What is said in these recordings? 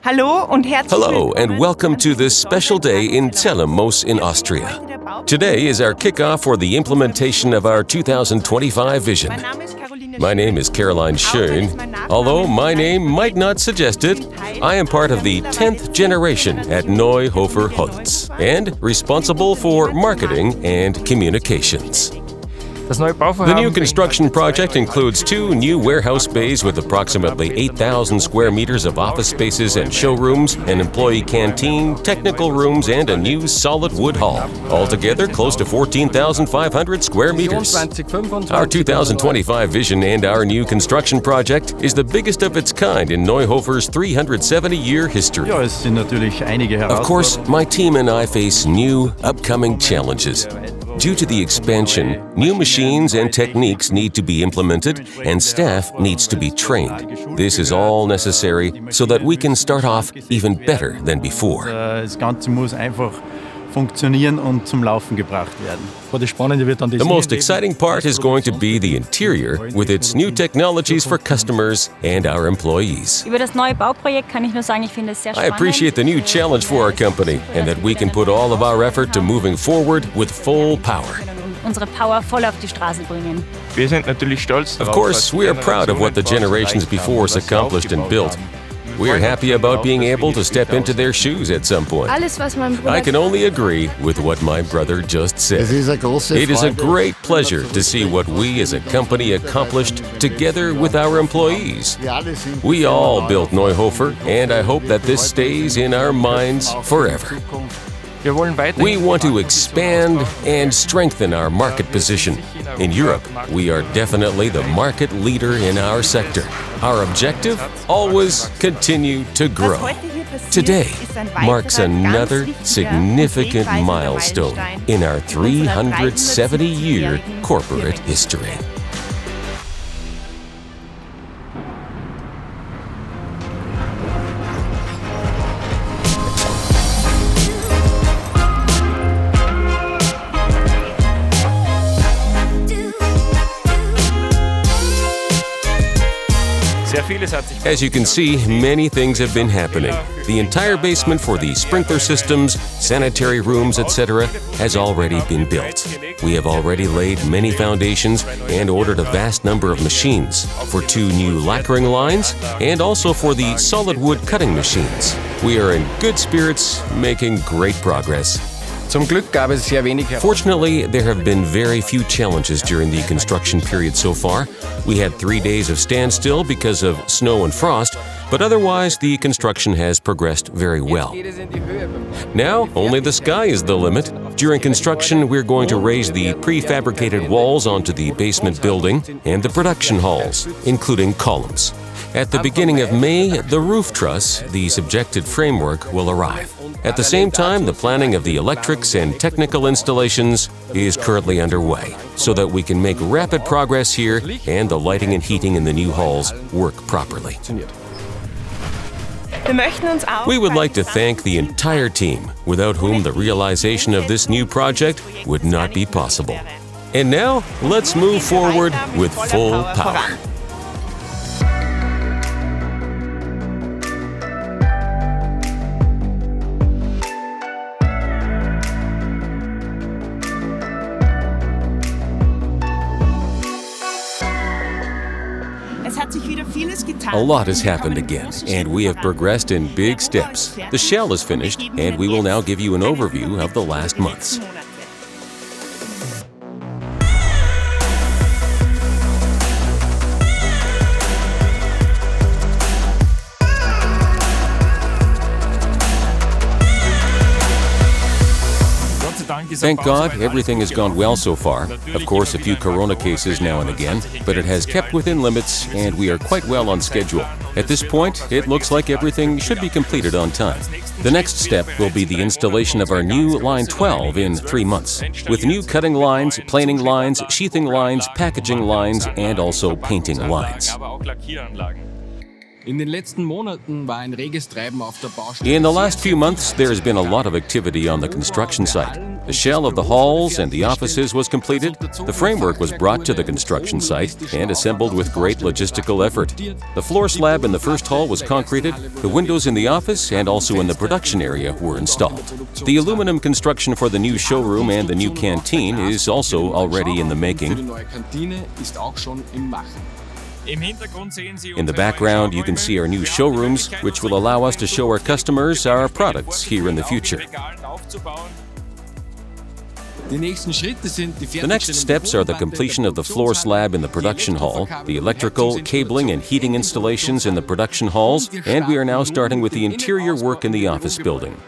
Hello and welcome to this special day in Zellemos in Austria. Today is our kickoff for the implementation of our 2025 vision. My name is Caroline Schön. Although my name might not suggest it, I am part of the 10th generation at Neuhofer Holz and responsible for marketing and communications. The new construction project includes 2 new warehouse bays with approximately 8,000 square meters of office spaces and showrooms, an employee canteen, technical rooms, and a new solid wood hall. Altogether, close to 14,500 square meters. Our 2025 vision and our new construction project is the biggest of its kind in Neuhofer's 370-year history. Of course, my team and I face new, upcoming challenges. Due to the expansion, new machines and techniques need to be implemented and staff needs to be trained. This is all necessary so that we can start off even better than before. The most exciting part is going to be the interior with its new technologies for customers and our employees. I appreciate the new challenge for our company and that we can put all of our effort to moving forward with full power. Of course, we are proud of what the generations before us accomplished and built. We are happy about being able to step into their shoes at some point. I can only agree with what my brother just said. It is a great pleasure to see what we as a company accomplished together with our employees. We all built Neuhofer, and I hope that this stays in our minds forever. We want to expand and strengthen our market position. In Europe, we are definitely the market leader in our sector. Our objective? Always continue to grow. Today marks another significant milestone in our 370-year corporate history. As you can see, many things have been happening. The entire basement for the sprinkler systems, sanitary rooms, etc. has already been built. We have already laid many foundations and ordered a vast number of machines for 2 new lacquering lines and also for the solid wood cutting machines. We are in good spirits, making great progress. Fortunately, there have been very few challenges during the construction period so far. We had 3 days of standstill because of snow and frost, but otherwise the construction has progressed very well. Now, only the sky is the limit. During construction, we're going to raise the prefabricated walls onto the basement building and the production halls, including columns. At the beginning of May, the roof truss, the subjected framework, will arrive. At the same time, the planning of the electrics and technical installations is currently underway, so that we can make rapid progress here and the lighting and heating in the new halls work properly. We would like to thank the entire team, without whom the realization of this new project would not be possible. And now, let's move forward with full power. A lot has happened again, and we have progressed in big steps. The shell is finished, and we will now give you an overview of the last months. Thank God, everything has gone well so far. Of course, a few corona cases now and again, but it has kept within limits and we are quite well on schedule. At this point, it looks like everything should be completed on time. The next step will be the installation of our new Line 12 in 3 months, with new cutting lines, planing lines, sheathing lines, packaging lines, and also painting lines. In den letzten Monaten war ein reges Treiben auf der Baustelle. In the last few months, there has been a lot of activity on the construction site. The shell of the halls and the offices was completed, the framework was brought to the construction site and assembled with great logistical effort. The floor slab in the first hall was concreted, the windows in the office and also in the production area were installed. The aluminum construction for the new showroom and the new canteen is also already in the making. In the background, you can see our new showrooms, which will allow us to show our customers our products here in the future. The next steps are the completion of the floor slab in the production hall, the electrical, cabling and heating installations in the production halls, and we are now starting with the interior work in the office building.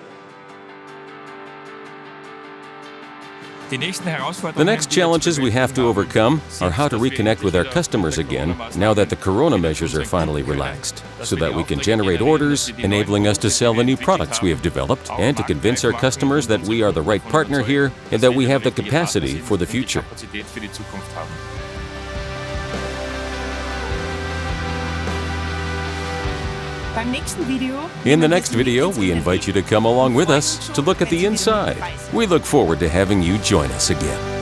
The next challenges we have to overcome are how to reconnect with our customers again now that the corona measures are finally relaxed, so that we can generate orders, enabling us to sell the new products we have developed and to convince our customers that we are the right partner here and that we have the capacity for the future. In the next video, we invite you to come along with us to look at the inside. We look forward to having you join us again.